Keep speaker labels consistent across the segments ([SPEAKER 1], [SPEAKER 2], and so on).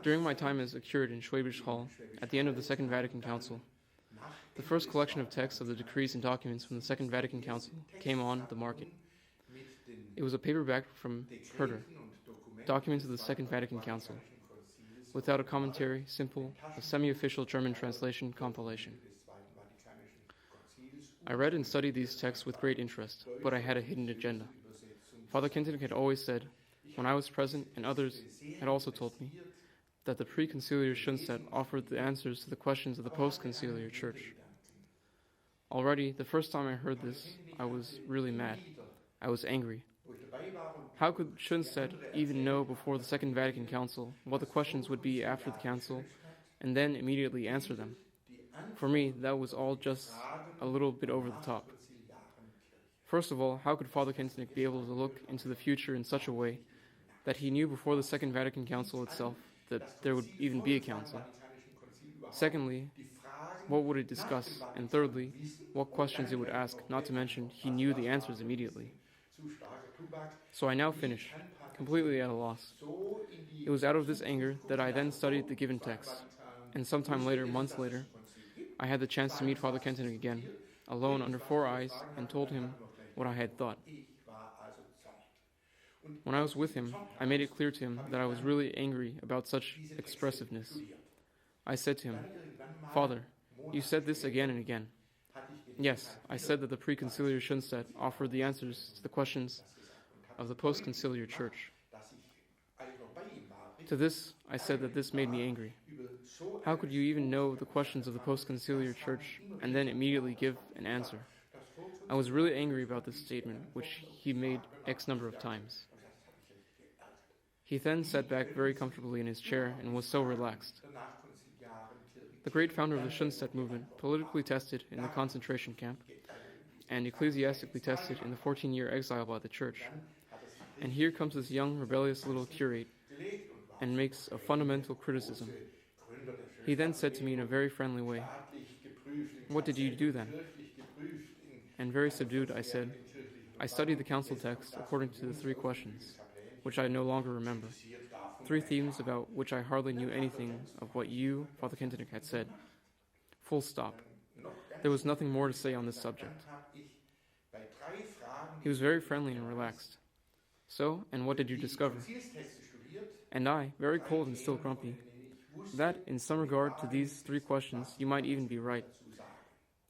[SPEAKER 1] During my time as a curate in Schwäbisch Hall, at the end of the Second Vatican Council, the first collection of texts of the decrees and documents from the Second Vatican Council came on the market. It was a paperback from Herder, Documents of the Second Vatican Council, without a commentary, simple, a semi-official German translation compilation. I read and studied these texts with great interest, but I had a hidden agenda. Father Kentenichped had always said, when I was present and others had also told me, that the pre-conciliar Schönstatt offered the answers to the questions of the post-conciliar Church. Already, the first time I heard this, I was really mad. I was angry. How could Schönstatt even know before the Second Vatican Council what the questions would be after the Council, and then immediately answer them? For me, that was all just a little bit over the top. First of all, how could Father Kentenichped be able to look into the future in such a way that he knew before the Second Vatican Council itself that there would even be a council? Secondly, what would it discuss? And thirdly, what questions it would ask, not to mention he knew the answers immediately. So I now finish, completely at a loss. It was out of this anger that I then studied the given texts, and sometime later, months later, I had the chance to meet Father Kentenichped again, alone under four eyes, and told him what I had thought. When I was with him, I made it clear to him that I was really angry about such expressiveness. I said to him, Father, you said this again and again. Yes, I said that the pre-conciliar Schönstatt offered the answers to the questions of the post-conciliar Church. To this, I said that this made me angry. How could you even know the questions of the post-conciliar Church and then immediately give an answer? I was really angry about this statement, which he made X number of times. He then sat back very comfortably in his chair and was so relaxed. The great founder of the Schönstatt movement, politically tested in the concentration camp, and ecclesiastically tested in the 14-year exile by the Church. And here comes this young, rebellious little curate and makes a fundamental criticism. He then said to me in a very friendly way, "What did you do then?" And very subdued, I said, "I studied the council text according to the three questions, which I no longer remember. Three themes about which I hardly knew anything of what you, Father Kentenichped, had said. Full stop. There was nothing more to say on this subject." He was very friendly and relaxed. "So, and what did you discover?" And I, very cold and still grumpy, "That, in some regard to these three questions, you might even be right.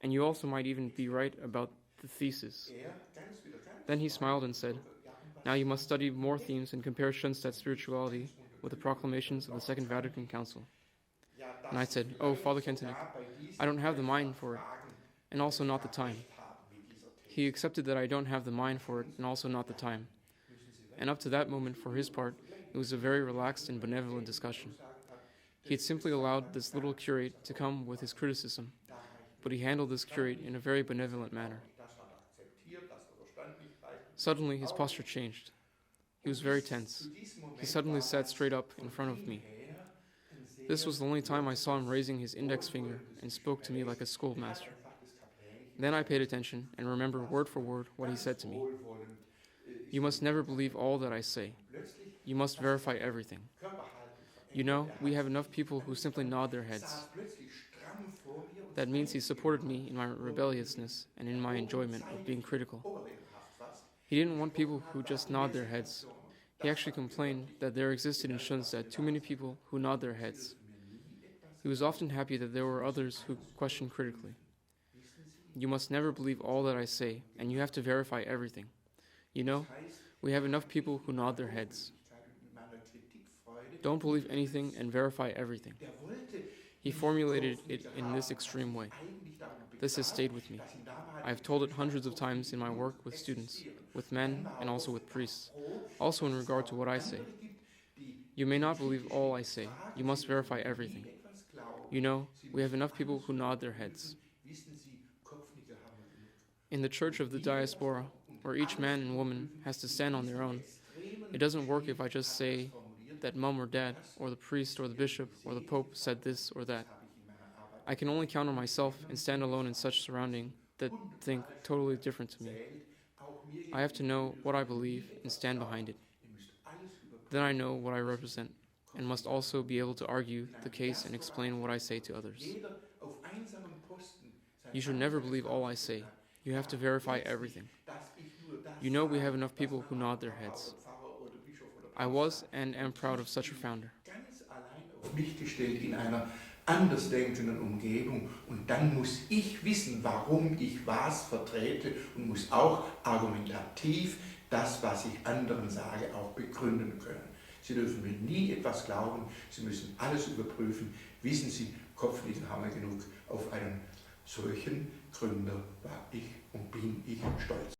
[SPEAKER 1] And you also might even be right about the thesis." Then he smiled and said, "Now you must study more themes and compare Schönstatt's spirituality with the proclamations of the Second Vatican Council." And I said, "Oh, Father Kentenichped, I don't have the mind for it, and also not the time." He accepted that I don't have the mind for it, and also not the time. And up to that moment, for his part, it was a very relaxed and benevolent discussion. He had simply allowed this little curate to come with his criticism, but he handled this curate in a very benevolent manner. Suddenly, his posture changed. He was very tense. He suddenly sat straight up in front of me. This was the only time I saw him raising his index finger and spoke to me like a schoolmaster. Then I paid attention and remembered word for word what he said to me. "You must never believe all that I say. You must verify everything. You know, we have enough people who simply nod their heads." That means he supported me in my rebelliousness and in my enjoyment of being critical. He didn't want people who just nod their heads. He actually complained that there existed in Schönstatt too many people who nod their heads. He was often happy that there were others who questioned critically. "You must never believe all that I say, and you have to verify everything. You know, we have enough people who nod their heads. Don't believe anything and verify everything." He formulated it in this extreme way. This has stayed with me. I have told it hundreds of times in my work with students, with men, and also with priests, also in regard to what I say. "You may not believe all I say. You must verify everything. You know, we have enough people who nod their heads." In the Church of the Diaspora, where each man and woman has to stand on their own, it doesn't work if I just say that mom or dad, or the priest or the bishop or the pope said this or that. I can only count on myself and stand alone in such surroundings that think totally different to me. I have to know what I believe and stand behind it. Then I know what I represent, and must also be able to argue the case and explain what I say to others. You should never believe all I say. You have to verify everything. You know we have enough people who nod their heads. I was and am proud of such a founder.
[SPEAKER 2] Auf mich gestellt in einer andersdenkenden Umgebung und dann muss ich wissen, warum ich was vertrete und muss auch argumentativ das, was ich anderen sage, auch begründen können. Sie dürfen mir nie etwas glauben, Sie müssen alles überprüfen. Wissen Sie, Kopfnicken haben wir genug. Auf einen solchen Gründer war ich und bin ich stolz.